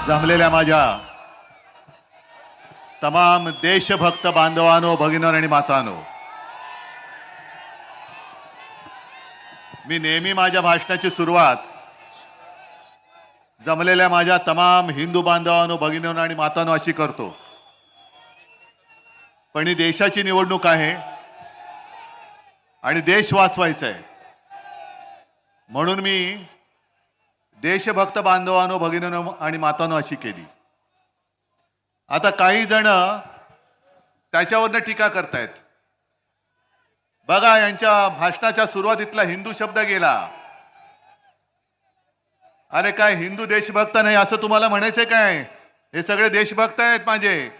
जमलेल्या माझ्या तमाम देशभक्त बांधवांनो, भगिनींनो आणि मातांनो, मी नेहमी माझ्या भाषणाची सुरुवात जमलेल्या माझ्या तमाम हिंदू बांधवांनो, भगिनींनो आणि मातांनो अशी करतो. पण ही देशाची निवडणूक आहे आणि देश वाचवायचा आहे, म्हणून मी देशभक्त बांधवांनो, भगिनींनो आणि मातांनो अशी केली. आता काही जण त्याच्यावरनं टीका करतायत. बघा, यांच्या भाषणाच्या सुरुवातीतला हिंदू शब्द गेला. अरे काय हिंदू देशभक्त नाही असं तुम्हाला म्हणायचंय काय? हे सगळे देशभक्त आहेत माझे,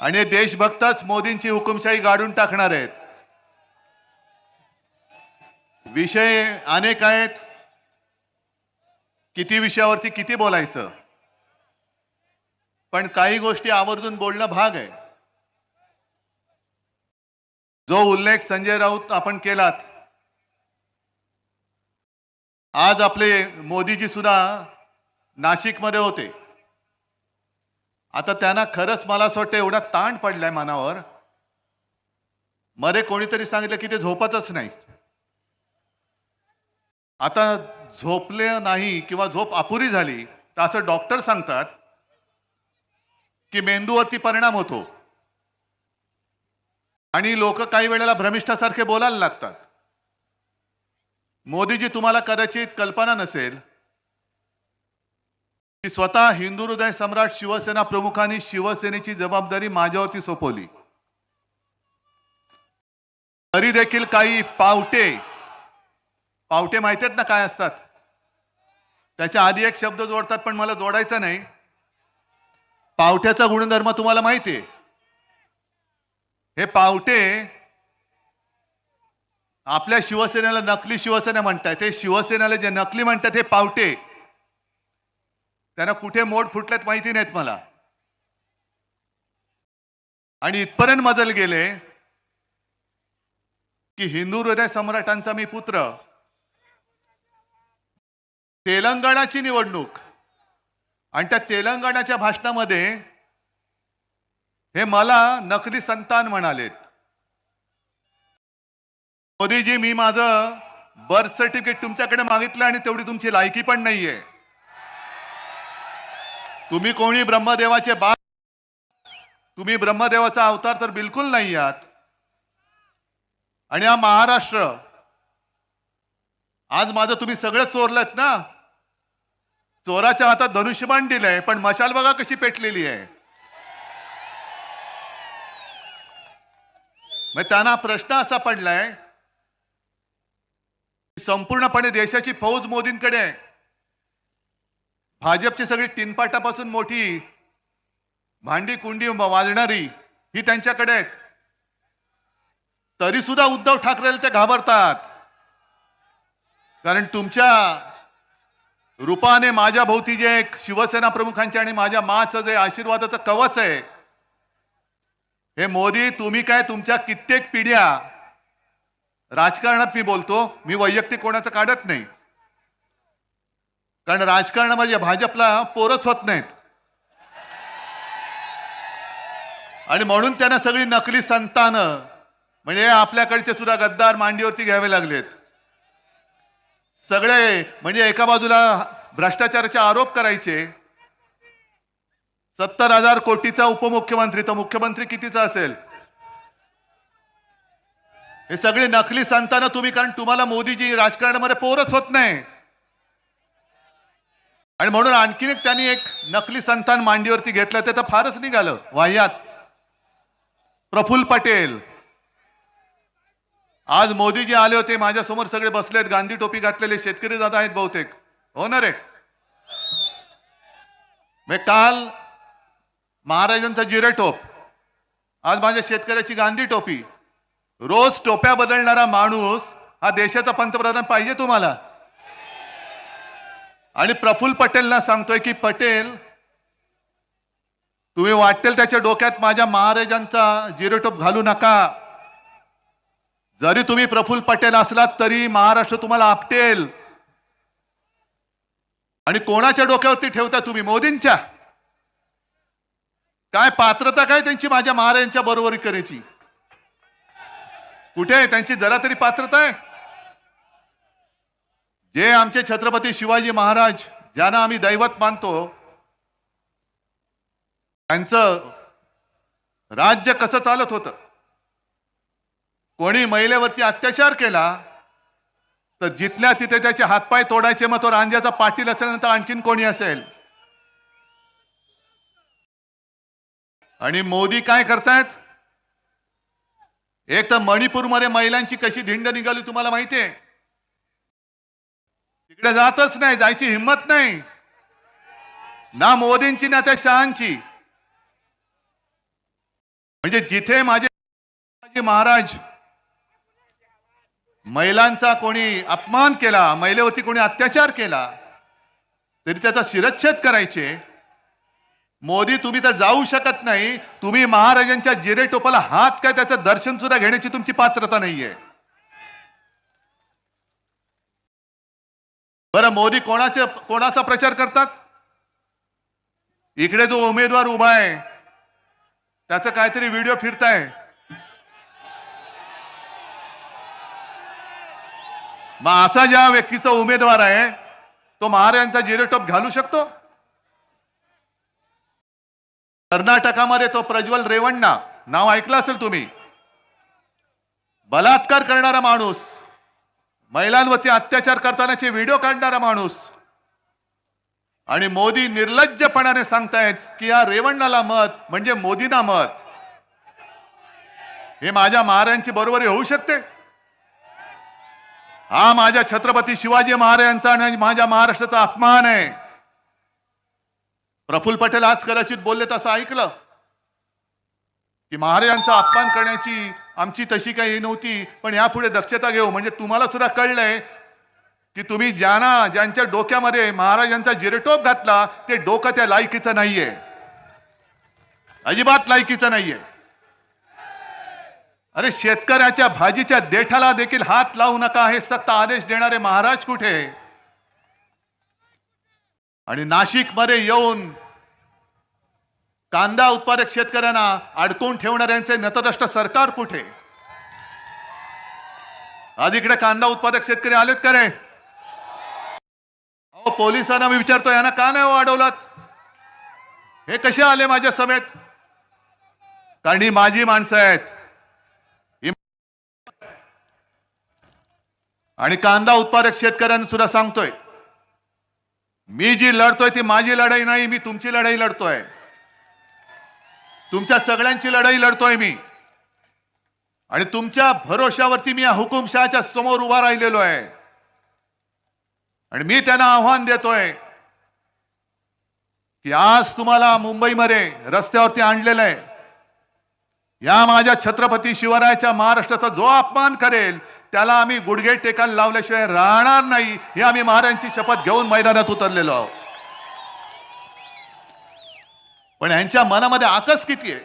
आणि हे देशभक्तच मोदींची हुकुमशाही गाडून टाकणार आहेत. विषय अनेक आहेत, किती विषयावरती किती बोलायचं, पण काही गोष्टी आवर्जून बोलणं भाग आहे. जो उल्लेख संजय राऊत आपण केलात, आज आपले मोदीजी सुद्धा नाशिकमध्ये होते. आता त्यांना खरंच मला असं वाटतं एवढा ताण पडलाय मनावर. मध्ये कोणीतरी सांगितलं की ते झोपतच नाही. आता झोपले नाही किंवा झोप अपुरी झाली तर असं डॉक्टर सांगतात की मेंदूवरती परिणाम होतो आणि लोक काही वेळेला भ्रमिष्ठासारखे बोलायला लागतात. मोदीजी, तुम्हाला कदाचित कल्पना नसेल की स्वतः हिंदू हृदय सम्राट शिवसेना प्रमुखांनी शिवसेनेची जबाबदारी माझ्यावरती सोपवली. तरी देखील काही पावटे माहिती आहेत ना काय असतात? त्याच्या आधी एक शब्द जोडतात, पण मला जोडायचा नाही. पावट्याचा गुणधर्म तुम्हाला माहिती आहे. हे पावटे आपल्या शिवसेनेला नकली शिवसेना म्हणतात. ते शिवसेनेला जे नकली म्हणतात हे पावटे, त्यांना कुठे मोड फुटलेत माहिती नाहीत मला. आणि इथपर्यंत मजल गेले की हिंदू हृदय सम्राटांचा मी पुत्र, तेलंगणाची निवडणूक आणि त्या तेलंगणाच्या भाषणामध्ये हे मला नकली संतान म्हणालेत. मोदीजी, मी माझं बर्थ सर्टिफिकेट तुमच्याकडे मागितलं आणि तेवढी तुमची लायकी पण नाहीये. तुम्ही कोणी ब्रह्मदेवाचे बाळ, तुम्ही ब्रह्मदेवाचा अवतार तर बिलकुल नाही आहात. आणि हा महाराष्ट्र, आज माझं तुम्ही सगळं चोरलत ना. चोराच्या हातात धनुष्यबाण दिलंय, पण मशाल बघा कशी पेटलेली आहे. मग त्यांना प्रश्न असा पडलाय, संपूर्णपणे देशाची फौज मोदींकडे आहे. भाजपची सगळी टिनपाटापासून मोठी भांडी कुंडी वाजणारी ही त्यांच्याकडे आहेत. तरी सुद्धा उद्धव ठाकरे ते घाबरतात, कारण तुमच्या रूपाने माझ्या भोवती जे एक शिवसेना प्रमुखांचे आणि माझ्या माचं जे आशीर्वादाचं कवच आहे, हे मोदी, तुम्ही काय तुमच्या कित्येक पिढ्या राजकारणात, मी बोलतो, मी वैयक्तिक कोणाचं काढत नाही, कारण राजकारणामध्ये भाजपला पोरच होत नाहीत. आणि म्हणून त्यांना सगळी नकली संतानं, म्हणजे आपल्याकडचे सुद्धा गद्दार मांडीवरती घ्यावे लागलेत. सगळे म्हणजे एका बाजूला भ्रष्टाचाराचे आरोप करायचे. 70,000 कोटीचा उपमुख्यमंत्री, तर मुख्यमंत्री कितीचा असेल? हे सगळे नकली संतानं तुम्ही, कारण तुम्हाला मोदीजी राजकारणामध्ये पोरच होत नाही. आणि म्हणून आणखीन एक त्यांनी एक नकली संतान मांडीवरती घेतलं, ते तर फारच निघालं वाह्यात. प्रफुल्ल पटेल. आज मोदीजी आले होते, माझ्या समोर सगळे बसलेत, गांधी टोपी घातलेले शेतकरी दादा आहेत बहुतेक, हो ना रे? मी काल महाराजांचा जिरेटोप, आज माझ्या शेतकऱ्याची गांधी टोपी. रोज टोप्या बदलणारा माणूस हा देशाचा पंतप्रधान पाहिजे तुम्हाला? आणि प्रफुल्ल पटेलला सांगतोय की पटेल, तुम्ही वाटेल त्याच्या डोक्यात माझ्या महाराजांचा जिरेटोप घालू नका. जरी तुम्ही प्रफुल्ल पटेल असलात तरी महाराष्ट्र तुम्हाला आपटेल. आणि कोणाच्या डोक्यावरती ठेवता तुम्ही? मोदींच्या? काय पात्रता काय त्यांची माझ्या महाराजांच्या बरोबरी करायची? कुठे आहे त्यांची जरा तरी पात्रता आहे? जे आमचे छत्रपती शिवाजी महाराज ज्यांना आम्ही दैवत मानतो, त्यांचं राज्य कसं चालत होतं? कोणी महिलेवरती अत्याचार केला तर जिथल्या तिथे त्याचे हातपाय तोडायचे, मग तो रांजाचा पाटील असेल तर आणखीन कोणी असेल. आणि मोदी काय करतायत? एक तर मणिपूरमध्ये महिलांची कशी धिंड निघाली तुम्हाला माहितीये? तिकडे जातच नाही, जायची हिंमत नाही ना मोदींची ना त्या शहांची. म्हणजे जिथे माझे महाराज महिलांचा कोणी अपमान केला, महिलेवरती कोणी अत्याचार केला तरी त्याचा शिरच्छेद करायचे. मोदी तुम्ही तर जाऊ शकत नाही. तुम्ही महाराजांच्या जिरे टोपाला हात काय त्याचं दर्शन सुद्धा घेण्याची तुमची पात्रता नाहीये. बरं, मोदी कोणाचा प्रचार करतात? इकडे जो उमेदवार उभा आहे त्याचं काहीतरी व्हिडिओ फिरताय. मग असा ज्या व्यक्तीचा उमेदवार आहे तो महाराजांचा जिरेटोप घालू शकतो? कर्नाटकामध्ये तो प्रज्वल रेवण्णा, नाव ऐकलं असेल तुम्ही, बलात्कार करणारा माणूस, महिलांवरती अत्याचार करतानाचे व्हिडिओ काढणारा माणूस. आणि मोदी निर्लज्जपणाने सांगतायत की या रेवण्णाला मत म्हणजे मोदींना मत. हे माझ्या महाराजांची बरोबरी होऊ शकते? हा माझ्या छत्रपती शिवाजी महाराजांचा आणि माझ्या महाराष्ट्राचा अपमान आहे. प्रफुल्ल पटेल आज कदाचित बोलले तसं ऐकलं की महाराजांचा अपमान करण्याची आमची तशी काही नव्हती, पण यापुढे दक्षता घेऊ. म्हणजे तुम्हाला सुद्धा कळलंय की तुम्ही ज्यांच्या डोक्यामध्ये महाराजांचा जिरेटोप घातला ते डोकं त्या लायकीचं नाहीये, अजिबात लायकीचं नाहीये. अरे, शेतकऱ्याच्या भाजीच्या देठाला देखील हात लावू नका हे सक्त आदेश देणारे महाराज कुठे? आणि नाशिकमध्ये येऊन कांदा उत्पादक शेतकऱ्यांना अडकून ठेवणाऱ्यांचे नतद्रष्ट सरकार कुठे? आज इकडे कांदा उत्पादक शेतकरी आलेत का रे? अहो, पोलिसांना मी विचारतो, यांना का नाही अडवलात? हे कसे आले माझ्या समेत? कारण ही माझी माणसं आहेत. आणि कांदा उत्पादक शेतकऱ्यांना सुद्धा सांगतोय, मी जी लढतोय ती माझी लढाई नाही, मी तुमची लढाई लढतोय. तुमच्या सगळ्यांची लढाई लढतोय मी. आणि तुमच्या भरोशावरती मी या हुकुमशहाच्या समोर उभा राहिलेलो आहे. आणि मी त्यांना आव्हान देतोय की आज तुम्हाला मुंबईमध्ये रस्त्यावरती आणलेलं आहे. या माझ्या छत्रपती शिवरायाच्या महाराष्ट्राचा जो अपमान करेल त्याला आम्ही गुडघे टेकायला लावल्याशिवाय राहणार नाही, हे आम्ही महाराजांची शपथ घेऊन मैदानात उतरलेलो आहोत. पण यांच्या मनामध्ये आकस किती आहे?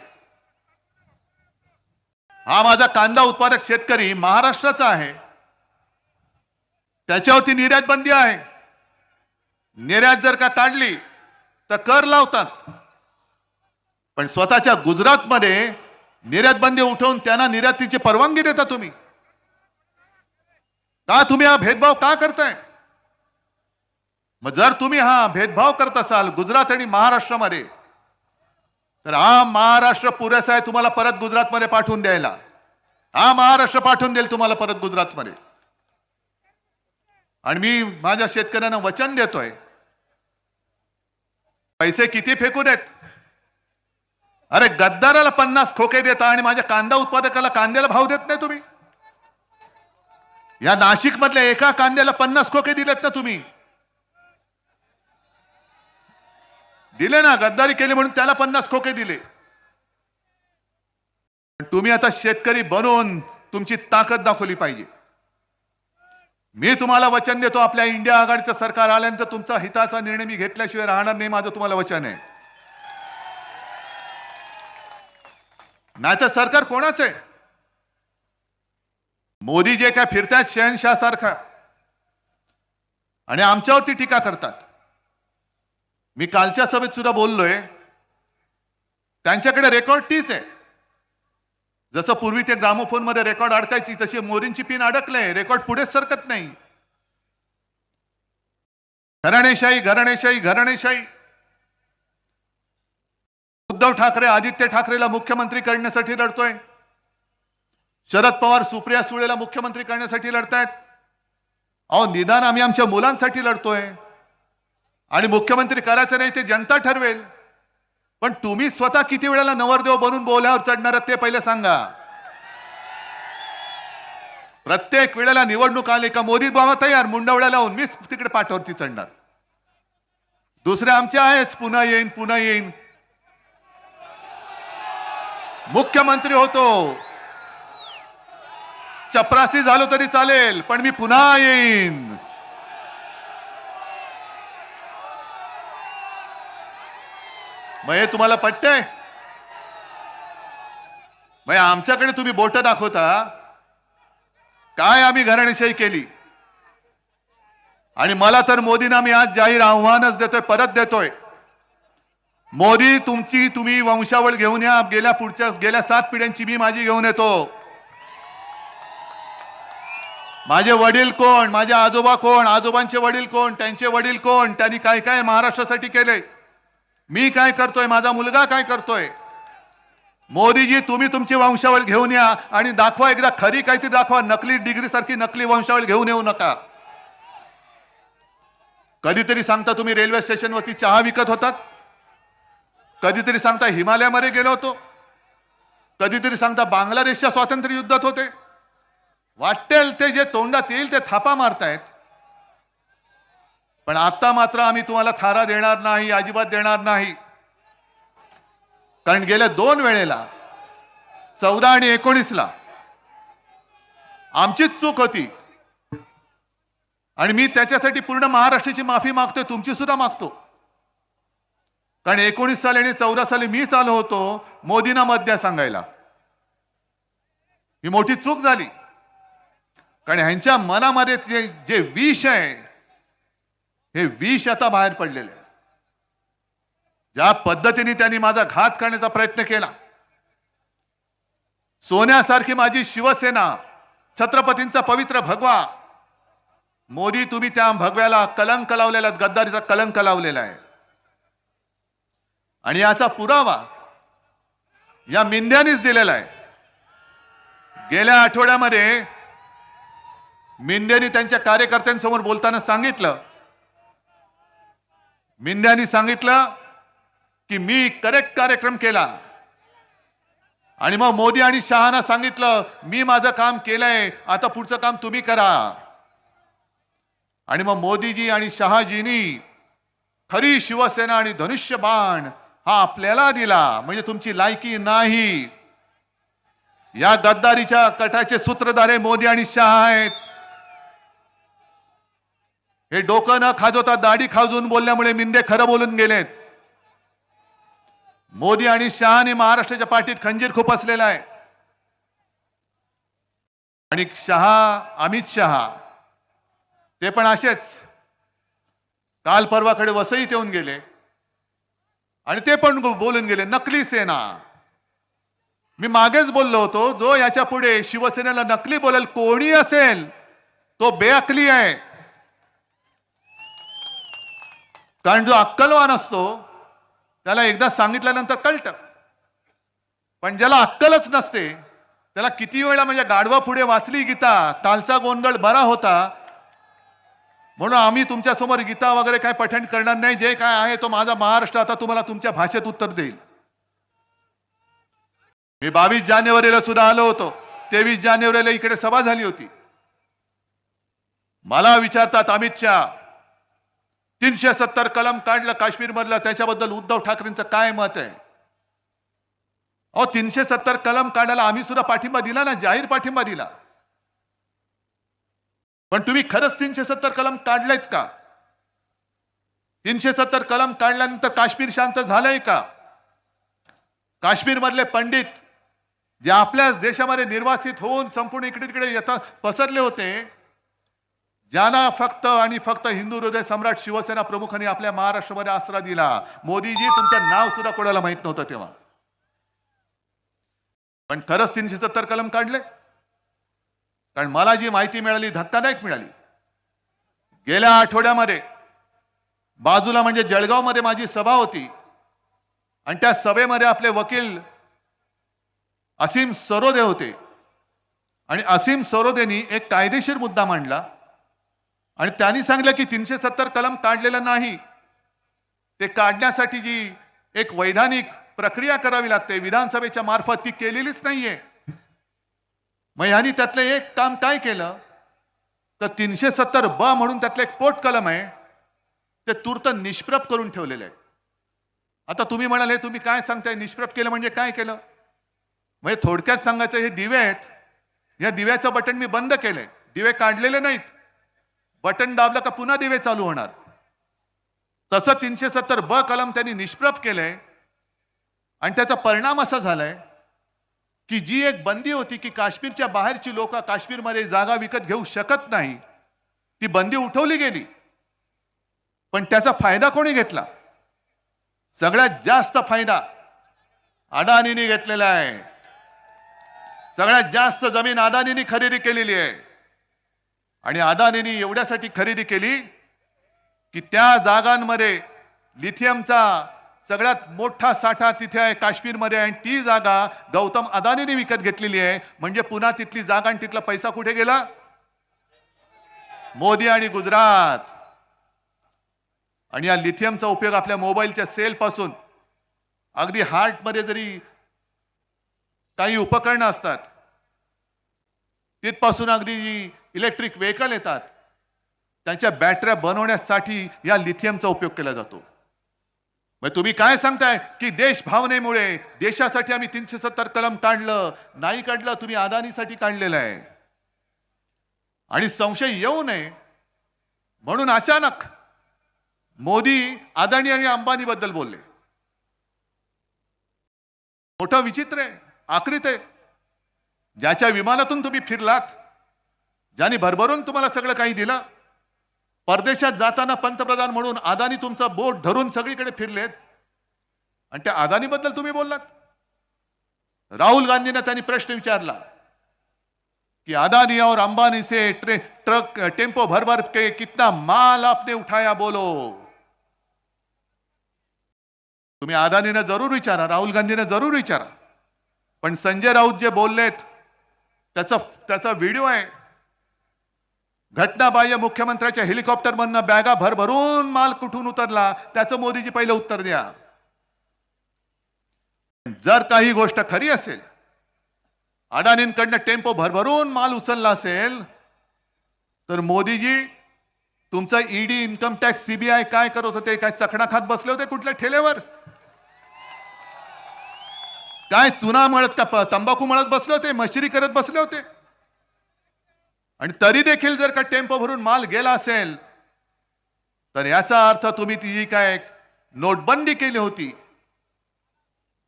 हा माझा कांदा उत्पादक शेतकरी महाराष्ट्राचा आहे, त्याच्यावरती निर्यात बंदी आहे. निर्यात जर का काढली तर कर लावतात, पण स्वतःच्या गुजरातमध्ये निर्यात बंदी उठवून त्यांना निर्यातीची परवानगी देता तुम्ही. का तुम्ही हा भेदभाव का करताय? मग जर तुम्ही हा भेदभाव करत असाल गुजरात आणि महाराष्ट्रामध्ये, तर हा महाराष्ट्र पुरेसा आहे तुम्हाला परत गुजरातमध्ये पाठवून द्यायला. हा महाराष्ट्र पाठवून देईल तुम्हाला परत गुजरातमध्ये. आणि मी माझ्या शेतकऱ्यांना वचन देतोय, पैसे किती फेकू देत. अरे, गद्दाराला 50 खोके देता आणि माझ्या कांदा उत्पादकाला कांद्याला भाव देत नाही तुम्ही. या नाशिक मधल्या एका कांद्याला 50 खोके दिलेत ना तुम्ही. दिले ना, गद्दारी केली म्हणून त्याला 50 खोके दिले. तुम्ही आता शेतकरी बनून तुमची ताकद दाखवली पाहिजे. मी तुम्हाला वचन देतो, आपल्या इंडिया आघाडीचं सरकार आल्यानंतर तुमचा हिताचा निर्णय मी घेतल्याशिवाय राहणार नाही, माझं तुम्हाला वचन आहे. नाहीतर सरकार कोणाचं आहे? मोदी जे काय फिरतात शहनशाह सारखा आणि आमच्यावरती टीका करतात. मी कालच्या सभेत सुद्धा बोललोय, त्यांच्याकडे रेकॉर्ड तीच आहे. जसं पूर्वी ते ग्रामोफोन मध्ये रेकॉर्ड अडकायची, तशी मोदींची पिन अडकले, रेकॉर्ड पुढेच सरकत नाही. घराणेशाही घराणेशाही घराणेशाही. उद्धव ठाकरे आदित्य ठाकरेला मुख्यमंत्री करण्यासाठी लढतोय. शरद पवार सुप्रिया सुळेला मुख्यमंत्री करण्यासाठी लढतायत. अहो निदान आम्ही आमच्या मुलांसाठी लढतोय. आणि मुख्यमंत्री करायचं नाही ते जनता ठरवेल. पण तुम्ही स्वतः किती वेळेला नवरदेव बनून बोल्यावर चढणार ते पहिले सांगा. प्रत्येक वेळेला निवडणूक आली का मोदी बाबा तयार, मुंडवळ्या लावून मीच तिकडे पाठावरती चढणार. दुसरे आमचे आहेच, पुन्हा येईन पुन्हा येईन. मुख्यमंत्री होतो, चपरासी झालो तरी चालेल, पण मी पुन्हा येईन. मग हे तुम्हाला पटतंय? मग आमच्याकडे तुम्ही बोट दाखवता काय आम्ही घराणेशाही केली. आणि मला तर मोदींना मी आज जाहीर आव्हानच देतोय, परत देतोय. मोदी तुम्ही वंशावळ घेऊन या. गेल्या 7 पिढ्यांची मी माझी घेऊन येतो. माझे वडील कोण, माझे आजोबा कोण, आजोबांचे वडील कोण, त्यांचे वडील कोण, त्यांनी काय काय महाराष्ट्रासाठी केले, मी काय करतोय, माझा मुलगा काय करतोय. मोदीजी तुम्ही तुमची वंशावळ घेऊन या आणि दाखवा, एकदा खरी काहीतरी दाखवा. नकली डिग्री सारखी नकली वंशावळ घेऊन येऊ नका. कधीतरी सांगता तुम्ही रेल्वे स्टेशनवरती चहा विकत होतात, कधीतरी सांगता हिमालयामध्ये गेलो होतो, कधीतरी सांगता बांगलादेशच्या स्वातंत्र्य युद्धात होते. वाटेल ते जे तोंडात येईल ते थापा मारतायत. पण आता मात्र आम्ही तुम्हाला थारा देणार नाही, अजिबात देणार नाही. कारण गेल्या 2 वेळेला 14 आणि 19ला आमचीच चूक होती. आणि मी त्याच्यासाठी पूर्ण महाराष्ट्राची माफी मागतोय, तुमची सुद्धा मागतो. कारण 19 साली आणि 14 साली मीच आलो होतो मोदींना मत द्या सांगायला. ही मोठी चूक झाली. कारण ह्यांच्या मनामध्ये जे विष आहे, हे विष आता बाहेर पडलेलं आहे. ज्या पद्धतीने त्यांनी माझा घात करण्याचा प्रयत्न केला, सोन्यासारखी माझी शिवसेना, छत्रपतींचा पवित्र भगवा, मोदी तुम्ही त्या भगव्याला कलंक लावलेला, गद्दारीचा कलंक लावलेला आहे. आणि याचा पुरावा या मिंद्यानीच दिलेला आहे. गेल्या आठवड्यामध्ये मिंद्यानी त्यांच्या कार्यकर्त्यांसमोर बोलताना सांगितलं, मिंद्यानी सांगितलं की मी करेक्ट कार्यक्रम केला. आणि मग मोदी आणि शहाना सांगितलं मी माझं काम केलंय, आता पुढचं काम तुम्ही करा. आणि मग मोदीजी आणि शहाजींनी खरी शिवसेना आणि धनुष्यबाण हा आपल्याला दिला. म्हणजे तुमची लायकी नाही. या गद्दारीच्या कटाचे सूत्रधारे मोदी आणि शहा आहेत. हे डोकं न खाजवता दाढी खाजवून बोलल्यामुळे मिंदे खरं बोलून गेलेत. मोदी आणि शहाने महाराष्ट्राच्या पाठीत खंजीर खुपसलेला आहे. आणि अमित शहा ते पण असेच काल परवाकडे वसईत येऊन गेले आणि ते पण बोलून गेले नकली सेना. मी मागेच बोललो होतो, जो याच्या पुढे शिवसेनेला नकली बोलेल कोणी असेल तो बेअकली आहे. कारण जो अक्कलवान असतो त्याला एकदा सांगितल्यानंतर कळतं. पण ज्याला अक्कलच नसते त्याला किती वेळा, म्हणजे गाढवा पुढे वाचली गीता, कालचा गोंधळ बरा होता. म्हणून आम्ही तुमच्या समोर गीता वगैरे काय पठण करणार नाही. जे काय आहे तो माझा महाराष्ट्र आता तुम्हाला तुमच्या भाषेत उत्तर देईल. मी 22 जानेवारीला सुद्धा आलो होतो. 23 जानेवारीला इकडे सभा झाली होती. मला विचारतात अमित शहा 370 कलम काढलं काश्मीर मधलं, त्याच्याबद्दल उद्धव ठाकरेंचं काय मत आहे. अहो 370 कलम काढायला आम्ही सुद्धा पाठिंबा दिला ना, जाहीर पाठिंबा दिला. पण तुम्ही खरंच 370 कलम काढलेत का? 370 कलम काढल्यानंतर काश्मीर शांत झालंय का? काश्मीर मधले पंडित जे आपल्याच देशामध्ये निर्वासित होऊन संपूर्ण इकडे तिकडे पसरले होते, ज्यांना फक्त आणि फक्त हिंदू हृदय सम्राट शिवसेना प्रमुखांनी आपल्या महाराष्ट्रामध्ये आसरा दिला. मोदीजी तुमचं नाव सुद्धा कोणाला माहित नव्हतं तेव्हा. पण खरंच 370 कलम काढले. कारण मला जी माहिती मिळाली धक्कादायक मिळाली. गेल्या आठवड्यामध्ये बाजूला म्हणजे जळगावमध्ये माझी सभा होती आणि त्या सभेमध्ये आपले वकील असीम सरोदे होते आणि असीम सरोदेनी एक कायदेशीर मुद्दा मांडला आणि त्यांनी सांगितलं की 370 कलम काढलेलं नाही. ते काढण्यासाठी जी एक वैधानिक प्रक्रिया करावी लागते विधानसभेच्या मार्फत ती केलेलीच नाहीये. मग यांनी त्यातलं एक काम काय केलं तर 370 ब म्हणून त्यातलं एक पोट कलम आहे ते तूर्त निष्प्रभ करून ठेवलेलं आहे. आता तुम्ही म्हणाले तुम्ही काय सांगताय निष्प्रभ केलं म्हणजे काय केलं. म्हणजे थोडक्यात सांगायचं हे दिवे आहेत. या दिव्याचं बटन मी बंद केलंय. दिवे काढलेले नाहीत. बटन दाबलं का पुन्हा दिवे चालू होणार. तसं 370 ब कलम त्यांनी निष्प्रभ केलंय आणि त्याचा परिणाम असा झालाय की जी एक बंदी होती की काश्मीरच्या बाहेरची लोक काश्मीरमध्ये जागा विकत घेऊ शकत नाही ती बंदी उठवली गेली. पण त्याचा फायदा कोणी घेतला. सगळ्यात जास्त फायदा अदानींनी घेतलेला आहे. सगळ्यात जास्त जमीन अदानींनी खरेदी केलेली आहे आणि अदानींनी एवढ्यासाठी खरेदी केली की त्या जागांमध्ये लिथियमचा सगळ्यात मोठा साठा तिथे आहे काश्मीरमध्ये आणि ती जागा गौतम अदानींनी विकत घेतलेली आहे. म्हणजे पुन्हा तिथली जागा आणि तिथला पैसा कुठे गेला. मोदी आणि गुजरात. आणि या लिथियमचा उपयोग आपल्या मोबाईलच्या सेल पासून अगदी हार्टमध्ये जरी काही उपकरणं असतात तिथपासून अगदी जी इलेक्ट्रिक व्हेकल येतात त्यांच्या बॅटऱ्या बनवण्यासाठी या लिथियमचा उपयोग केला जातो. मग तुम्ही काय सांगताय की देश भावनेमुळे देशासाठी आम्ही 370 कलम काढलं. नाही काढलं. तुम्ही अदानीसाठी काढलेलं आहे. आणि संशय येऊ नये म्हणून अचानक मोदी अदानी आणि अंबानी बद्दल बोलले. मोठं विचित्र आहे. आकृत आहे. ज्याच्या विमानातून तुम्ही फिरलात ज्यांनी भरभरून तुम्हाला सगळं काही दिलं. परदेशात जाताना पंतप्रधान म्हणून अदानी तुमचं बोट धरून सगळीकडे फिरलेत आणि त्या अदानी बद्दल तुम्ही बोललात. राहुल गांधींना त्यांनी प्रश्न विचारला कि अदानी और अंबानी से ट्रक टेम्पो भर भर के कितना माल आपने उठाया बोलो. तुम्ही अदानीने जरूर विचारा. राहुल गांधीने जरूर विचारा. पण संजय राऊत जे बोललेत त्याचा व्हिडिओ आहे. घटनाबाह्य मुख्यमंत्र्याच्या हेलिकॉप्टरमधनं बॅगा भरभरून माल कुठून उतरला त्याचं मोदीजी पहिलं उत्तर द्या. जर काही गोष्ट खरी असेल अडाणींकडनं टेम्पो भरभरून माल उचलला असेल तर मोदीजी तुमचा ईडी इन्कम टॅक्स सीबीआय काय करत होते. काय चकणा खात बसले होते कुठल्या ठेल्यावर. काय चुना मळत का तंबाखू मळत बसले होते. मशिरी करत बसले होते. आणि तरी देखील जर का टेम्पो भरून माल गेला असेल तर याचा अर्थ तुम्ही ती काय नोटबंदी केली होती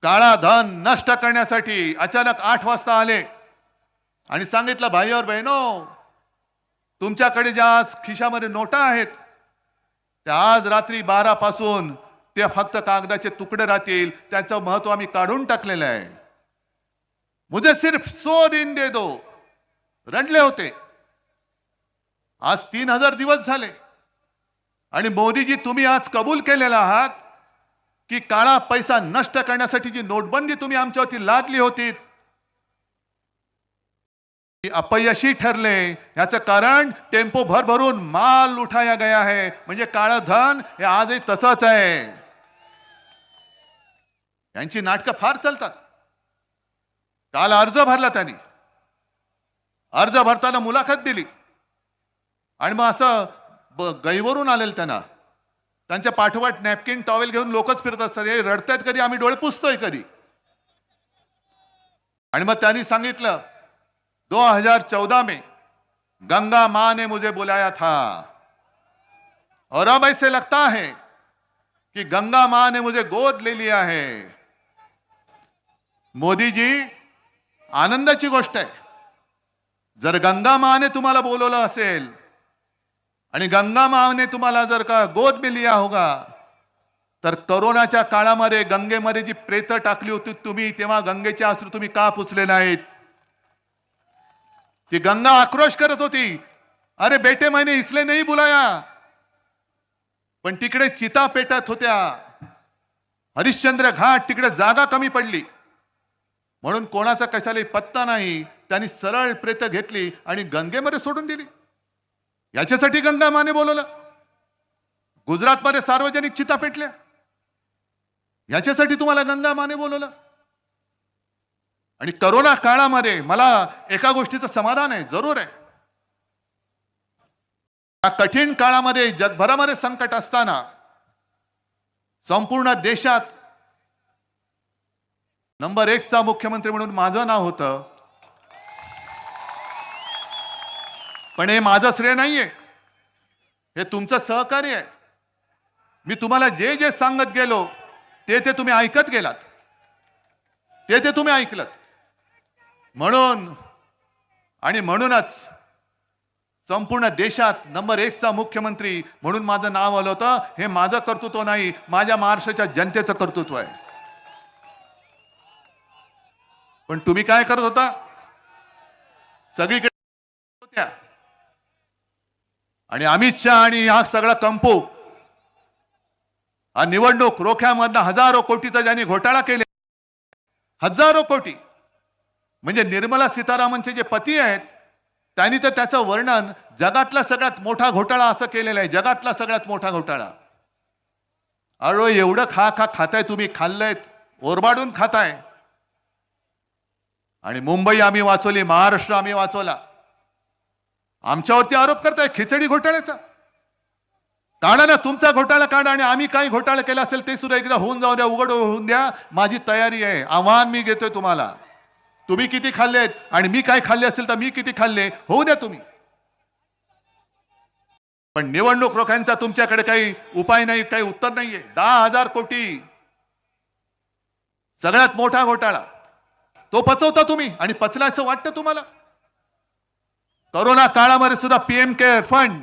काळा धन नष्ट करण्यासाठी अचानक 8 वाजता आले आणि सांगितलं भाई और बहनो तुमच्याकडे ज्या आज खिशामध्ये नोटा आहेत त्या आज रात्री 12 पासून ते फक्त कागदाचे तुकडे राहतील. त्याचं महत्व आम्ही काढून टाकलेलं आहे. मुझे सिर्फ 100 दिन दे दो. रडले होते. आज 3000 दिवस झाले आणि मोदीजी तुम्ही आज कबूल केलेला आहात की काळा पैसा नष्ट करण्यासाठी जी नोटबंदी तुम्ही आमच्यावरती लादली होती ती अपयशी ठरले. याचं कारण टेम्पो भरभरून माल उठाया गया है. म्हणजे काळं धन हे आजही तसंच आहे. यांची नाटकं फार चालतात. काल अर्ज भरला त्यांनी. अर्ज भरताना मुलाखत दिली आणि मग असं गैवरून आलेलं त्यांना. त्यांच्या पाठोपाठ नॅपकिन टॉवेल घेऊन लोकच फिरत असतात. हे रडतायत कधी आम्ही डोळे पुसतोय कधी. आणि मग त्यांनी सांगितलं 2014 में गंगा मां ने मुझे बुलाया था और अब ऐसे लगता है कि गंगा मां ने मुझे गोद ले लिया है. मोदीजी आनंदाची गोष्ट आहे. जर गंगा माने तुम्हाला बोलवलं असेल आणि गंगा माँ ने तुम्हाला जर का गोद में लिया होगा, तर कोरोनाच्या काळामध्ये गंगेमध्ये जी प्रेत टाकली होती तुम्ही, तेव्हा गंगेचे अश्रू तुम्ही का पुसले नाहीत? ती गंगा आक्रोश करत होती, अरे बेटे मैंने इसलिए नहीं बुलाया. पण तिकडे चिता पेटत होत्या. हरिश्चंद्र घाट तिकडे जागा कमी पडली, म्हणून कोणाचा कशालाही पत्ता नाही. त्यांनी सरळ प्रेत घेतली आणि गंगेमध्ये सोडून दिली. याच्यासाठी गंगा माने बोलवलं. गुजरातमध्ये सार्वजनिक चिता पेटल्या, याच्यासाठी तुम्हाला गंगा माने बोलवलं. आणि करोना काळामध्ये मला एका गोष्टीचं समाधान आहे, जरूर आहे. या कठीण काळामध्ये जगभरामध्ये संकट असताना संपूर्ण देशात नंबर 1 चा मुख्यमंत्री म्हणून माझं नाव होतं. पण हे माझं श्रेय नाहीये, हे तुमचं सहकार्य आहे. मी तुम्हाला जे जे सांगत गेलो ते तुम्ही ऐकत गेलात, ते तुम्ही ऐकलत. म्हणूनच संपूर्ण देशात नंबर 1 चा मुख्यमंत्री म्हणून माझं नाव आलं होतं. हे माझं कर्तृत्व नाही, माझ्या महाराष्ट्राच्या जनतेचं कर्तृत्व आहे. पण तुम्ही काय करत होता? सगळीकडे होत्या. आणि अमित शहा आणि हा सगळा कंपू, हा निवडणूक रोख्यामधनं हजारो कोटीचा ज्यांनी घोटाळा केले, हजारो कोटी. म्हणजे निर्मला सीतारामनचे जे पती आहेत त्यांनी तर त्याचं वर्णन जगातला सगळ्यात मोठा घोटाळा असं केलेलं आहे, जगातला सगळ्यात मोठा घोटाळा. अरे एवढं खाताय तुम्ही, खाल्लंयत, ओरबाडून खाताय. आणि मुंबई आम्ही वाचवली, महाराष्ट्र आम्ही वाचवला. आमच्यावरती आरोप करताय खिचडी घोटाळ्याचा. काढा ना तुमचा घोटाळा काढा, आणि आम्ही काही घोटाळा केला असेल ते सुद्धा एकदा होऊन जाऊ द्या, उघड होऊन द्या. माझी तयारी आहे. आव्हान मी घेतोय तुम्हाला. तुम्ही किती खाल्लेत आणि मी काय खाल्ले असेल तर मी किती खाल्ले, होऊ द्या तुम्ही. पण निवडणूक रोख्यांचा तुमच्याकडे काही उपाय नाही, काही उत्तर नाहीये. 10,000 कोटी सगळ्यात मोठा घोटाळा तो पचवता तुम्ही, आणि पचलायचं वाटतं तुम्हाला. कोरोना काळामध्ये सुद्धा पीएम केअर फंड,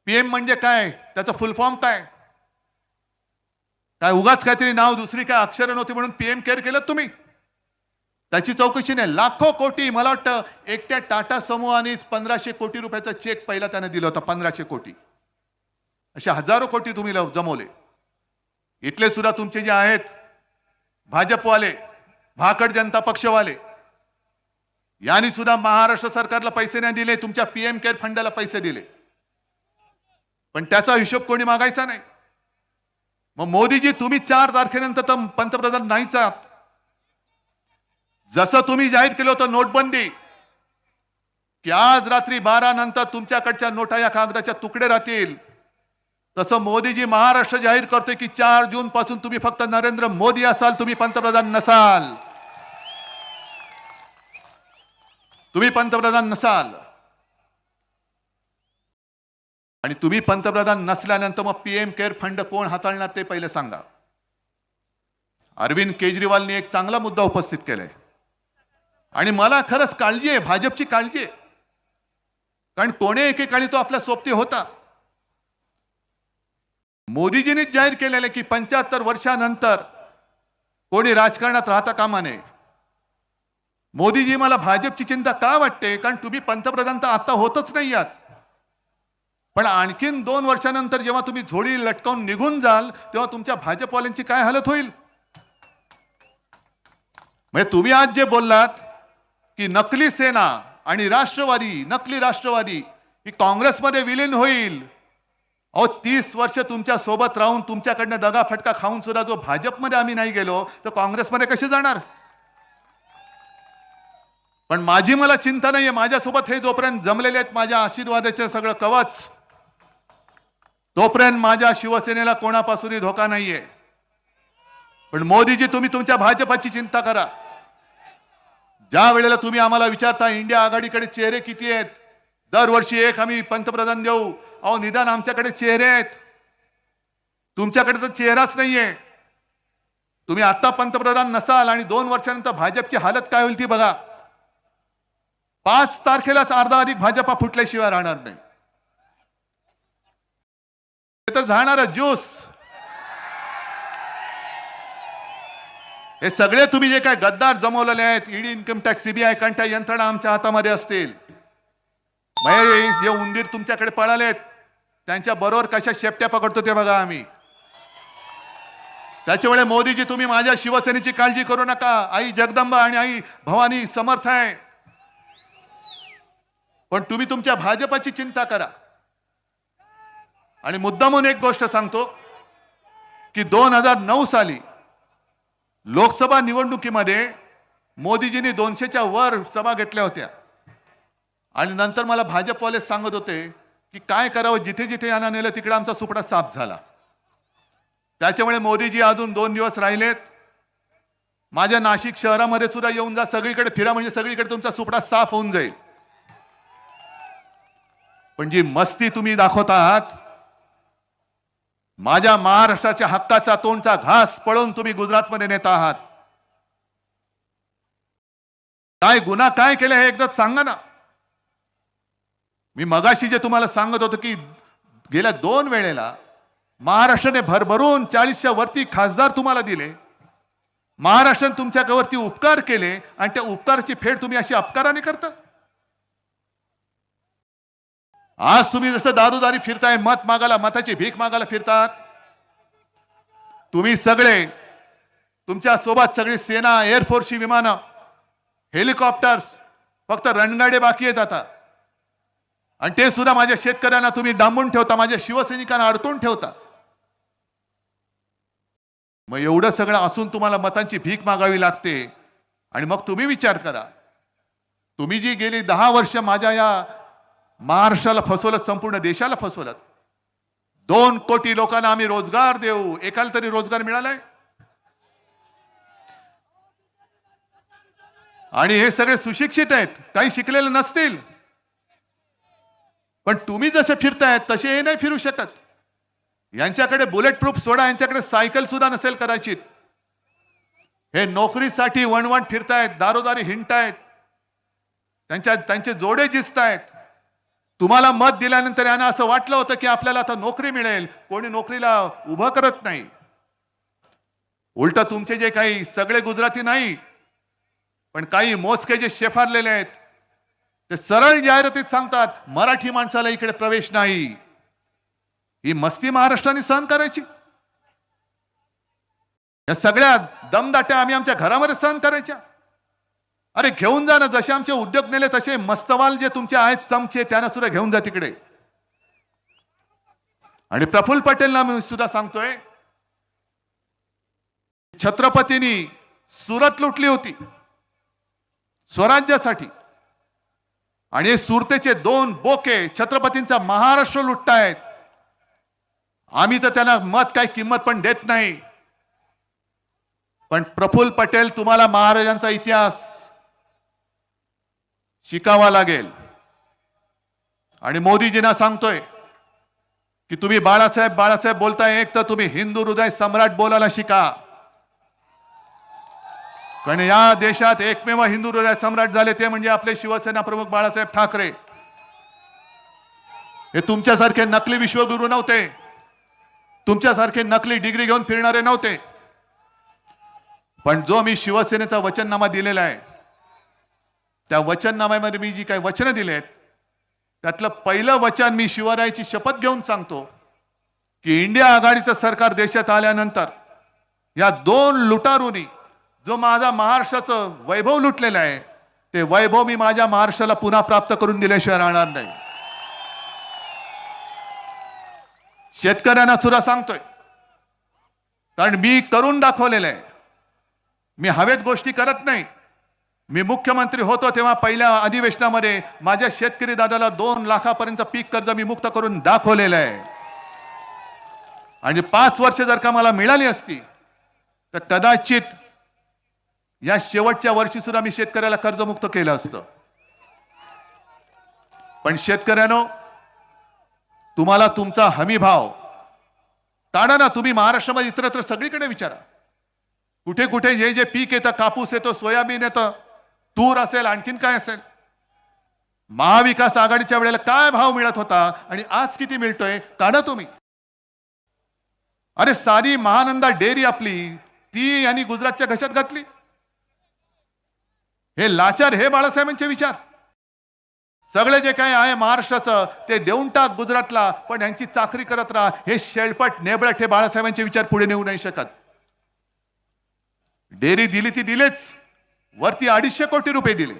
पीएम म्हणजे काय, त्याचं फुल फॉर्म काय? काय उगाच काहीतरी नाव, दुसरी काय अक्षरं नव्हती म्हणून पीएम केअर केलं तुम्ही? त्याची चौकशी नाही. लाखो कोटी, मला वाटतं एकट्या टाटा समूहाने 1500 कोटी रुपयाचा चेक पहिला त्याने दिला होता. 1500 कोटी. असे हजारो कोटी तुम्ही जमवले. इथले सुद्धा तुमचे जे आहेत भाजपवाले, भाकड जनता पक्षवाले, यांनी सुद्धा महाराष्ट्र सरकारला पैसे नाही दिले, तुमच्या पीएम केअर फंडाला पैसे दिले. पण त्याचा हिशोब कोणी मागायचा नाही. मग मोदीजी तुम्ही 4 तारखेनंतर तर पंतप्रधान नाहीच आहात. जसं तुम्ही जाहीर केलं होतं नोटबंदी, की आज रात्री 12 नंतर तुमच्याकडच्या नोटा या कागदाच्या तुकडे राहतील, तसं मोदीजी महाराष्ट्र जाहीर करतोय की 4 जून पासून तुम्ही फक्त नरेंद्र मोदी असाल, तुम्ही पंतप्रधान नसाल. तुम्ही पंतप्रधान नसाल. आणि तुम्ही पंतप्रधान नसल्यानंतर मग पीएम केअर फंड कोण हाताळणार ते पहिले सांगा. अरविंद केजरीवालने एक चांगला मुद्दा उपस्थित केलाय, आणि मला खरंच काळजी आहे, भाजपची काळजी आहे. कारण कोणे एकेकाळी तो आपल्या सोबती होता. मोदीजींनीच जाहीर केलेलं की 75 वर्षानंतर कोणी राजकारणात राहता कामा नये. मोदीजी, मला भाजपची चिंता का वाटते? कारण तुम्ही पंतप्रधान तर आता होतच नाही आहात, पण आणखीन 2 वर्षानंतर जेव्हा तुम्ही झोळी लटकावून निघून जाल, तेव्हा तुमच्या भाजपवाल्यांची काय हालत होईल? म्हणजे तुम्ही आज जे बोललात की नकली सेना आणि राष्ट्रवादी, नकली राष्ट्रवादी ही काँग्रेसमध्ये विलीन होईल. अहो 30 वर्ष तुमच्या सोबत राहून, तुमच्याकडनं दगाफटका खाऊन सुद्धा जो भाजपमध्ये आम्ही नाही गेलो, तर काँग्रेसमध्ये कसे जाणार? पण मला चिंता नाहीये. माझ्यासोबत हे जोपर्यंत जमलेले आहेत माझ्या आशीर्वादाचे सगळं कवच, तोपर्यंत माझ्या शिवसेनेला कोणापासूनही धोका नाहीये. पण मोदीजी, तुम्ही तुमच्या भाजपाची चिंता करा. ज्या वेळेला तुम्ही आम्हाला विचारता इंडिया आघाडीकडे चेहरे किती आहेत, दरवर्षी एक आम्ही पंतप्रधान देऊ. अहो निदान आमच्याकडे चेहरे आहेत, तुमच्याकडे तर चेहराच नाहीये. तुम्ही आता पंतप्रधान नसाल आणि 2 वर्षानंतर भाजपची हालत काय होईल ती बघा. 5 तारखेलाच अर्धा अधिक भाजपा फुटल्याशिवाय राहणार नाही. तर जाणार ज्यूस. हे सगळे तुम्ही जे काय गद्दार जमवलेले आहेत, ईडी, इन्कम टॅक्स, सीबीआय, कंठ्या यंत्रणा आमच्या हातामध्ये असतील. जे उंदीर तुमच्याकडे पळालेत त्यांच्या बरोबर कशा शेपट्या पकडतो ते बघा आम्ही. त्याच्यामुळे मोदीजी तुम्ही माझ्या शिवसेनेची काळजी करू नका. आई जगदंबा आणि आई भवानी समर्थ आहे. पण तुम्ही तुमच्या भाजपाची चिंता करा. आणि मुद्दामून एक गोष्ट सांगतो की 2009 साली लोकसभा निवडणुकीमध्ये मोदीजींनी 200च्या वर सभा घेतल्या होत्या. आणि नंतर मला भाजपवाले सांगत होते की काय करावं, जिथे जिथे यांना नेलं तिकडे आमचा सुपडा साफ झाला. त्याच्यामुळे मोदीजी अजून 2 दिवस राहिलेत. माझ्या नाशिक शहरामध्ये सुद्धा येऊन जा, सगळीकडे फिरा, म्हणजे सगळीकडे तुमचा सुपडा साफ होऊन जाईल. पण जी मस्ती तुम्ही दाखवत आहात, माझ्या महाराष्ट्राच्या हक्काचा तोंडचा घास पळून तुम्ही गुजरातमध्ये नेत आहात. काय गुन्हा काय केले हे एकदा सांगा ना. मी मगाशी जे तुम्हाला सांगत होतो की गेल्या 2 वेळेला महाराष्ट्राने भरभरून 40च्या वरती खासदार तुम्हाला दिले. महाराष्ट्राने तुमच्यावरती उपकार केले आणि त्या उपकाराची फेड तुम्ही अशी अपकाराने करता. आज तुम्ही जसं दारोदारी फिरताय, मत मागायला, मताची भीक मागायला फिरतात. तुम्ही सगळे, तुमच्या सोबत सगळी सेना, एअरफोर्सची विमानं, हेलिकॉप्टर्स, फक्त रणगाडे बाकी आहेत आता. आणि ते सुद्धा माझ्या शेतकऱ्यांना तुम्ही डांबून ठेवता, माझ्या शिवसैनिकांना अडकून ठेवता. मग एवढं सगळं असून तुम्हाला मतांची भीक मागावी लागते. आणि मग तुम्ही विचार करा, तुम्ही जी गेली 10 वर्ष माझ्या या महाराष्ट्राला फसवलं, संपूर्ण देशाला फसवलं. 2 कोटी लोकांना आम्ही रोजगार देऊ, एकाला तरी रोजगार मिळालाय? आणि हे सगळे सुशिक्षित आहेत, काही शिकलेले नसतील. पण तुम्ही जसे फिरतायत तसे हे नाही फिरू शकत. यांच्याकडे बुलेट प्रूफ सोडा, यांच्याकडे सायकल सुद्धा नसेल कदाचित. हे नोकरीसाठी वणवण फिरतायत, दारोदारी हिंडतायत, त्यांचे जोडे जिसतायत. तुम्हाला मत दिल्यानंतर यांना असं वाटलं होतं की आपल्याला आता नोकरी मिळेल, कोणी नोकरीला उभं करत नाही. उलट तुमचे जे काही सगळे गुजराती नाही, पण काही मोजके जे शेफारलेले आहेत ते सरळ जाहिरातीत सांगतात मराठी माणसाला इकडे प्रवेश नाही. ही मस्ती महाराष्ट्राने सहन करायची? या सगळ्या दमदाट्या आम्ही आमच्या घरामध्ये सहन करायच्या? अरे घेऊन जा ना, जसे आमचे उद्योग नेले तसे मस्तवाल जे तुमचे आहेत चमचे, त्यांना सुद्धा घेऊन जा तिकडे. आणि प्रफुल्ल पटेलला मी सुद्धा सांगतोय, छत्रपतींनी सुरत लुटली होती स्वराज्यासाठी, आणि सुरतेचे 2 बोके छत्रपतींचा महाराष्ट्र लुटतायत. आम्ही तर त्यांना मत काही किंमत पण देत नाही. पण प्रफुल्ल पटेल, तुम्हाला महाराजांचा इतिहास शिकावा लागेल. आणि मोदीजींना सांगतोय की तुम्ही बाळासाहेब बाळासाहेब बोलताय, एक तर तुम्ही हिंदू हृदय सम्राट बोलायला शिका. कारण या देशात एकमेव हिंदू हृदय सम्राट झाले ते म्हणजे आपले शिवसेना प्रमुख बाळासाहेब ठाकरे. हे तुमच्यासारखे नकली विश्वगुरू नव्हते, तुमच्यासारखे नकली डिग्री घेऊन फिरणारे नव्हते. पण जो मी शिवसेनेचा वचननामा दिलेला आहे, त्या वचननाम्यामध्ये मी जी काही वचनं दिलेत त्यातलं पहिलं वचन मी शिवरायाची शपथ घेऊन सांगतो की इंडिया आघाडीचं सरकार देशात आल्यानंतर या 2 लुटारूंनी जो माझा महाराष्ट्राचं वैभव लुटलेलं आहे, ते वैभव मी माझ्या महाराष्ट्राला पुन्हा प्राप्त करून दिल्याशिवाय राहणार नाही. शेतकऱ्यांना सुद्धा सांगतोय, कारण मी करून दाखवलेलं आहे. मी हवेत गोष्टी करत नाही. मी मुख्यमंत्री होतो तेव्हा पहिल्या अधिवेशनामध्ये माझ्या शेतकरी दादाला 2 लाखापर्यंत पीक कर्ज मी मुक्त करून दाखवलेलं आहे. आणि 5 वर्ष जर का मला मिळाली असती तर कदाचित या शेवटच्या वर्षी सुद्धा मी शेतकऱ्याला कर्जमुक्त केलं असतं. पण शेतकऱ्यांनो, तुम्हाला तुमचा हमी भाव काढा ना. तुम्ही महाराष्ट्रामध्ये इतरत्र सगळीकडे विचारा, कुठे कुठे जे जे पीक येतं, कापूस येतो, सोयाबीन येतं, तूर असेल, आणखीन काय असेल, महाविकास आघाडीच्या वेळेला काय भाव मिळत होता आणि आज किती मिळतोय, काढा तुम्ही. अरे सारी महानंदा डेअरी आपली ती यांनी गुजरातच्या घशात घातली. हे लाचार हे बाळासाहेबांचे विचार. सगळे जे काही आहे महाराष्ट्राचं ते देऊन टाक गुजरातला, पण यांची चाकरी करत राहा. हे शेळपट नेबळट हे बाळासाहेबांचे विचार पुढे नेऊ नाही शकत. डेअरी दिली ती दिलेच, वरती 250 कोटी रुपये दिले.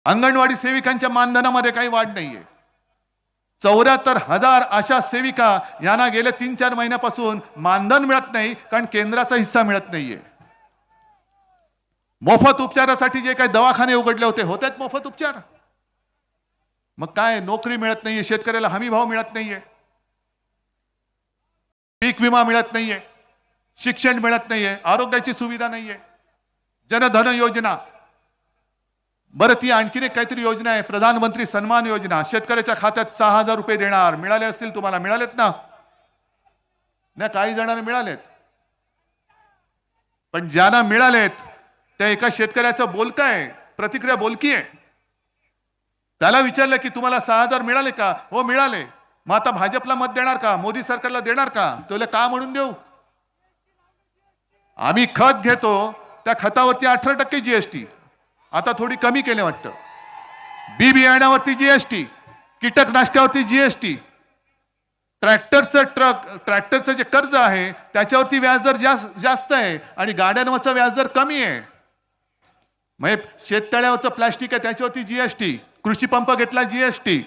अंगणवाडी सेविकांच्या मानधनामध्ये काही वाढ नाहीये. 74,000 आशा सेविका यांना गेले 3-4 महिन्यापासून मानधन मिळत नाही, कारण केंद्राचा हिस्सा मिळत नाहीये. मोफत उपचारासाठी जे काही दवाखाने उघडले होते, होतेच मोफत उपचार. मग काय, नोकरी मिळत नाहीये, शेतकऱ्याला हमी भाव मिळत नाहीये, पीक विमा मिळत नाहीये, शिक्षण मिळत नाहीये, आरोग्याची सुविधा नाहीये, जनधन योजना. बरं, ती आणखीन एक काहीतरी योजना आहे, प्रधानमंत्री सन्मान योजना. शेतकऱ्याच्या खात्यात 6,000 रुपये देणार. मिळाले असतील तुम्हाला, मिळालेत ना? नाही, काही जणांना मिळालेत, पण ज्यांना मिळालेत त्या एका शेतकऱ्याचं बोलकं आहे, प्रतिक्रिया बोलकी आहे. त्याला विचारलं की तुम्हाला 6,000 मिळाले का? हो मिळाले. मग आता भाजपला मत देणार का? मोदी सरकारला देणार का? तुला का म्हणून देऊ? आम्ही खत घेतो, त्या खतावरती 18% जीएसटी, आता थोडी कमी केले वाटतं. बी बियाण्यावरती जीएसटी, कीटकनाशकावरती जीएसटी, ट्रॅक्टरचं जे कर्ज आहे त्याच्यावरती व्याजदर जास्त आहे आणि गाड्यांवरचा व्याजदर कमी आहे. म्हणजे शेततळ्यावरचं प्लास्टिक आहे त्याच्यावरती जीएसटी, कृषी पंप घेतला जीएसटी.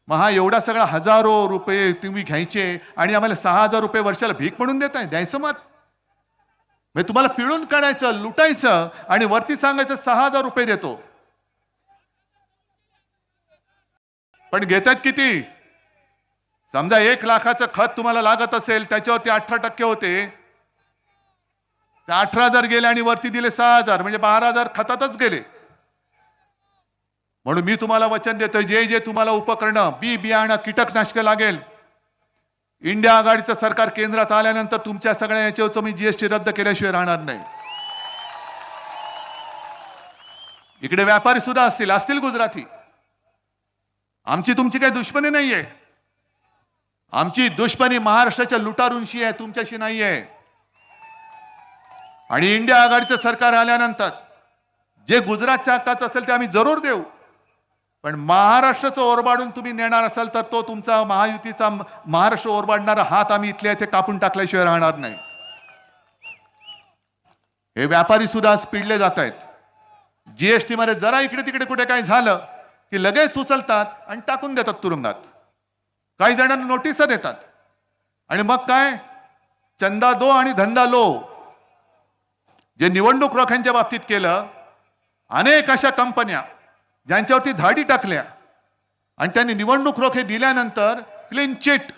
मग हा एवढा सगळा हजारो रुपये तुम्ही घ्यायचे आणि आम्हाला 6,000 रुपये वर्षाला भीक म्हणून देताय? द्यायचं मत? म्हणजे तुम्हाला पिळून काढायचं, लुटायचं आणि वरती सांगायचं 6,000 रुपये देतो. पण घेतात किती? समजा 1 लाखाचं खत तुम्हाला लागत असेल, त्याच्यावरती 18% होते, 18,000 गेले आणि वरती दिले 6,000, म्हणजे 12,000 खतातच गेले. म्हणून मी तुम्हाला वचन देतोय, जे जे तुम्हाला उपकरणं, बी बियाणं, कीटकनाशक लागेल, इंडिया आघाडीचं सरकार केंद्रात आल्यानंतर तुमच्या सगळ्या याच्यावरचं मी जीएसटी रद्द केल्याशिवाय राहणार नाही. इकडे व्यापारी सुद्धा असतील गुजराती. आमची तुमची काही दुश्मनी नाहीये. आमची दुश्मनी महाराष्ट्राच्या लुटारूंशी आहे, तुमच्याशी नाहीये. आणि इंडिया आघाडीचं सरकार आल्यानंतर जे गुजरातच्या हक्काचं असेल ते आम्ही जरूर देऊ, पण महाराष्ट्राचं ओरबाडून तुम्ही नेणार असाल तर तो तुमचा महायुतीचा महाराष्ट्र ओरबाडणारा हात आम्ही इथल्या इथे कापून टाकल्याशिवाय राहणार नाही. हे व्यापारी सुद्धा पिडले जात आहेत. जीएसटी मध्ये जरा इकडे तिकडे कुठे काही झालं की लगेच उचलतात आणि टाकून देतात तुरुंगात. काही जणांना नोटीस देतात आणि मग काय, चंदा दो आणि धंदा लो. जे निवडणूक रोख्यांच्या बाबतीत केलं, अनेक अशा कंपन्या ज्यांच्यावरती धाडी टाकल्या आणि त्यांनी निवडणूक रोखे दिल्यानंतर क्लीन चिट,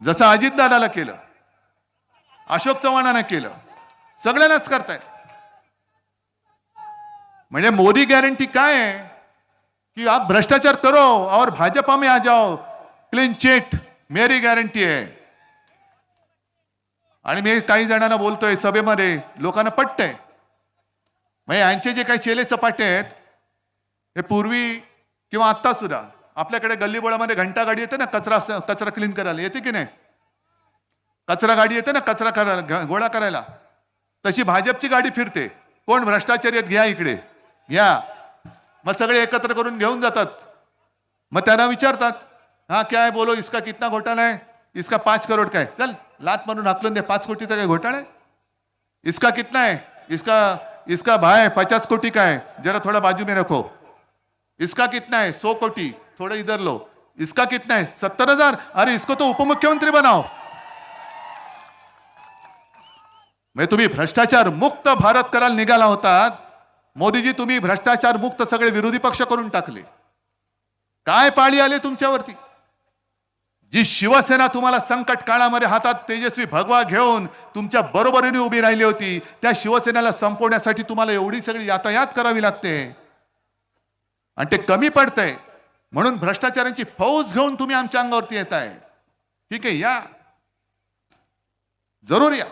जसं अजितदादाला केलं, अशोक चव्हाणांना केलं, सगळ्यांनाच करतायत. म्हणजे मोदी गॅरंटी काय आहे कि आप भ्रष्टाचार करो और भाजपा में आ जाओ, क्लीन चिट मेरी गॅरंटी आहे. आणि मी काही जणांना बोलतोय सभेमध्ये, लोकांना पटतंय. म्हणजे यांचे जे काही चेले चपाटे आहेत, हे पूर्वी किंवा आत्ता सुद्धा आपल्याकडे गल्लीबोळामध्ये घंटा गाडी येते ना कचरा क्लीन करायला, येते की नाही? कचरा गाडी येते ना कचरा करायला, गोळा करायला, तशी भाजपची गाडी फिरते. कोण भ्रष्टाचारी आहेत, घ्या इकडे घ्या. मग सगळे एकत्र करून घेऊन जातात. मग त्यांना विचारतात, हा क्या है बोलो, इसका कितना घोटाला है? इसका 5 करोड़ का है. चल लात मारून हाकलून दे, 5 कोटीचा काय घोटाळा है? इसका कितना है? इसका भाई 50 कोटी का है, जरा थोड़ा बाजू में रखो. इसका कितना है? 100 कोटी, थोड़ा इधर लो. इसका कितना है? 70,000. अरे इसको तो उपमुख्यमंत्री बनाओ. मैं तुम्ही भ्रष्टाचार मुक्त भारत करायला निघाला होतात. मोदीजी, तुम्ही भ्रष्टाचार मुक्त सगळे विरोधी पक्ष करून टाकले. काय पाळी आले तुमच्यावरती? जी शिवसेना तुम्हाला संकट काळामध्ये हातात तेजस्वी भगवा घेऊन तुमच्या बरोबरीने उभी राहिली होती, त्या शिवसेनेला संपवण्यासाठी तुम्हाला एवढी सगळी यातायात करावी लागते आणि ते कमी पडतंय. म्हणून भ्रष्टाचारांची फौज घेऊन तुम्ही आमच्या अंगावरती येताय. ठीक आहे, या, जरूर या.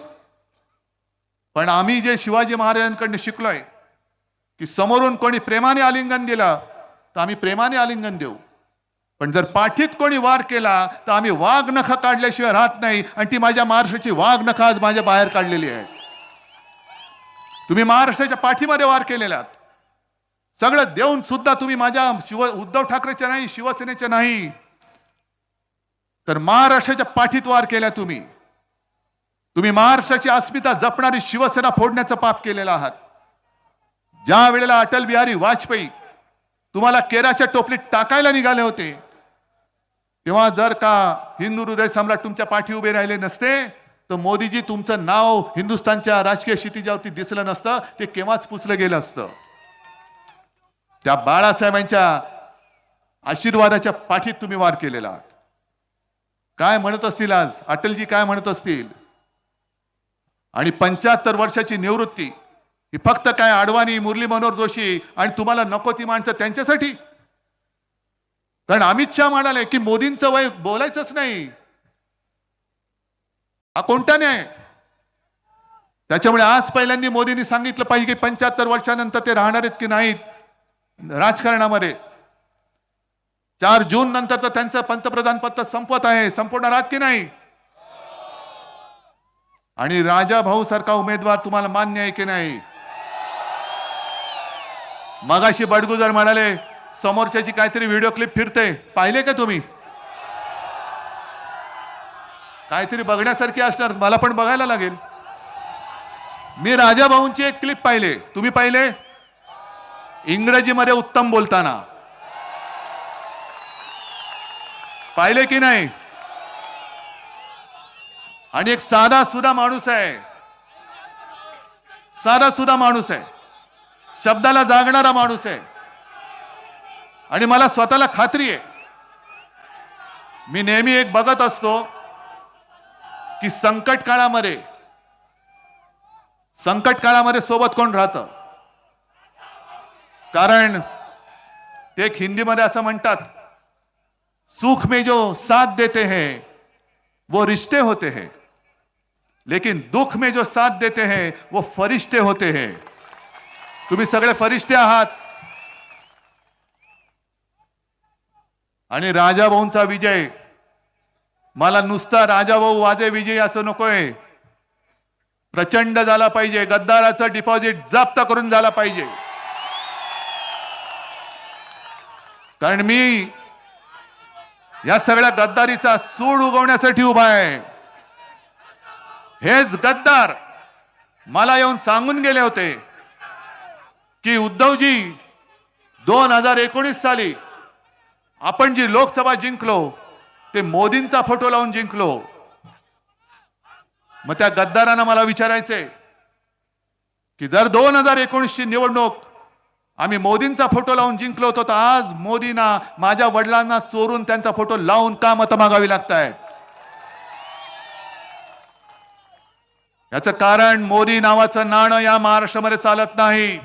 पण आम्ही जे शिवाजी महाराजांकडून शिकलोय की समोरून कोणी प्रेमाने आलिंगन दिलं तर आम्ही प्रेमाने आलिंगन देऊ. पण जर पाठीत कोणी वार केला तर आम्ही वाघ नख काढल्याशिवाय राहत नाही, आणि ती माझ्या महाराष्ट्राची वाघ नख आज माझ्या बाहेर काढलेली आहेत. तुम्ही महाराष्ट्राच्या पाठीमध्ये वार केलेला आहात. सगळं देऊन सुद्धा तुम्ही माझ्या उद्धव ठाकरेच्या नाही, शिवसेनेच्या नाही, तर महाराष्ट्राच्या पाठीत वार केल्या. तुम्ही महाराष्ट्राची अस्मिता जपणारी शिवसेना फोडण्याचं पाप केलेलं आहात. ज्या वेळेला अटल बिहारी वाजपेयी तुम्हाला केराच्या टोपलीत टाकायला निघाले होते, तेव्हा जर का हिंदू हृदय सम्राट तुमच्या पाठी उभे राहिले नसते तर मोदीजी तुमचं नाव हिंदुस्थानच्या राजकीय क्षितिजावरती दिसलं नसतं, ते केव्हाच पुसलं गेलं असतं. त्या बाळासाहेबांच्या आशीर्वादाच्या पाठीत तुम्ही वार केलेला आहात. काय म्हणत असतील आज अटलजी, काय म्हणत असतील? आणि 75 वर्षाची निवृत्ती ही फक्त काय अडवाणी, मुरली मनोहर जोशी आणि तुम्हाला नको ती माणसं त्यांच्यासाठी? कारण अमित शहा म्हणाले की मोदींचं वय बोलायचंच नाही. हा कोणता न्याय? त्याच्यामुळे आज पहिल्यांदा मोदींनी सांगितलं पाहिजे की 75 वर्षानंतर ते राहणार आहेत की नाहीत राजकारणामध्ये. 4 जून नंतर तर त्यांचं पंतप्रधान पद संपत आहे, संपवणार आहात की नाही? आणि राजा भाऊ सारखा उमेदवार तुम्हाला मान्य आहे की नाही? मगाशी बडगुजर म्हणाले समोरच्याची काहीतरी व्हिडिओ क्लिप फिरते, पाहिले का तुम्ही? काहीतरी बघण्यासारखी असणार, मला पण बघायला लागेल. मी राजा भाऊंची एक क्लिप पाहिले, तुम्ही पाहिले? इंग्रजीमध्ये उत्तम बोलताना पाहिले की नाही? आणि एक साधा सुधा माणूस आहे, साधा सुधा माणूस आहे, शब्दाला जागणारा माणूस आहे. आणि मला स्वतःला खात्री आहे, मी नेहमी एक बघत असतो की संकट काळामध्ये सोबत कोण राहतं. कारण ते एक हिंदीमध्ये असं म्हणतात, सुख में जो साथ देते हैं वो रिश्ते होते हैं, लेकिन दुख में जो साथ देते हैं वो फरिश्ते होते हैं. तुम्ही सगळे फरिश्ते आहात. आणि राजाभाऊंचा विजय मला नुसता राजाभाऊ वाजे विजय असं नकोय, प्रचंड झाला पाहिजे. गद्दाराचं डिपॉझिट जप्त करून झाला पाहिजे. कारण मी या सगळ्या गद्दारीचा सूड उगवण्यासाठी उभा आहे. हेच गद्दार मला येऊन सांगून गेले होते की उद्धवजी 2019 साली आपण जी लोकसभा जिंकलो ते मोदींचा फोटो लावून जिंकलो. मग त्या गद्दारांना मला विचारायचे की जर 2019 ची निवडणूक आम्ही मोदींचा फोटो लावून जिंकलो होतो, तर आज मोदींना माझ्या वडिलांना चोरून त्यांचा फोटो लावून का मतं मागावी लागतायत? याचं कारण मोदी नावाचं नाणं या महाराष्ट्रामध्ये चालत नाही.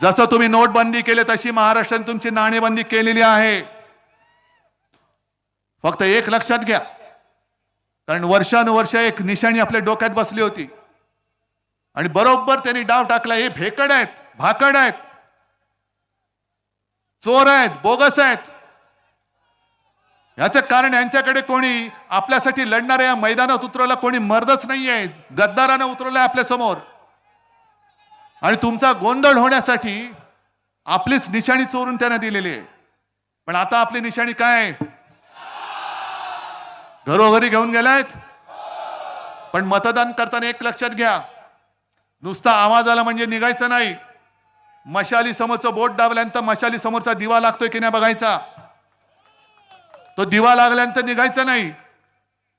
जसं तुम्ही नोटबंदी केली तशी महाराष्ट्राने तुमची नाणेबंदी केलेली आहे. फक्त एक लक्षात घ्या, कारण वर्षानुवर्ष एक निशाणी आपल्या डोक्यात बसली होती आणि बरोबर त्यांनी डाव टाकला. हे भेकड आहेत, भाकड आहेत, चोर आहेत, बोगस आहेत. याचं कारण यांच्याकडे कोणी आपल्यासाठी लढणाऱ्या या मैदानात उतरवला कोणी मर्दच नाहीये, गद्दारानं उतरवलंय आपल्या समोर. आणि तुमचा गोंधळ होण्यासाठी आपलीच निशाणी चोरून त्यांना दिलेली आहे. पण आता आपली निशाणी काय? घरोघरी घेऊन गेलायत. पण मतदान करताना एक लक्षात घ्या, नुसता आवाज आला म्हणजे निघायचं नाही. मशाली समोरचं बोट दाबल्यानंतर मशाली समोरचा दिवा लागतोय की नाही बघायचा. तो दिवा लागल्यानंतर निघायचं नाही.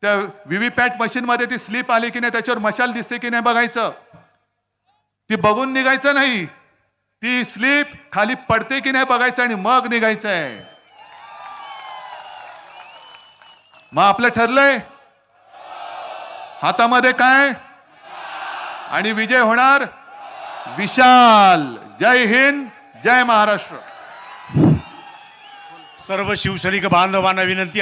त्या व्हीव्हीपॅट मशीन मध्ये ती स्लिप आली की नाही, त्याच्यावर मशाल दिसते की नाही बघायचं. ती बघून निघायचं नाही, ती स्लिप खाली पडते की नाही बघायचं आणि मग निघायचंय. मग आपलं ठरलंय, हातामध्ये काय? आणि विजय होणार विशाल. जय हिंद, जय महाराष्ट्र. सर्व शिवसैनिक बांधवांना विनंती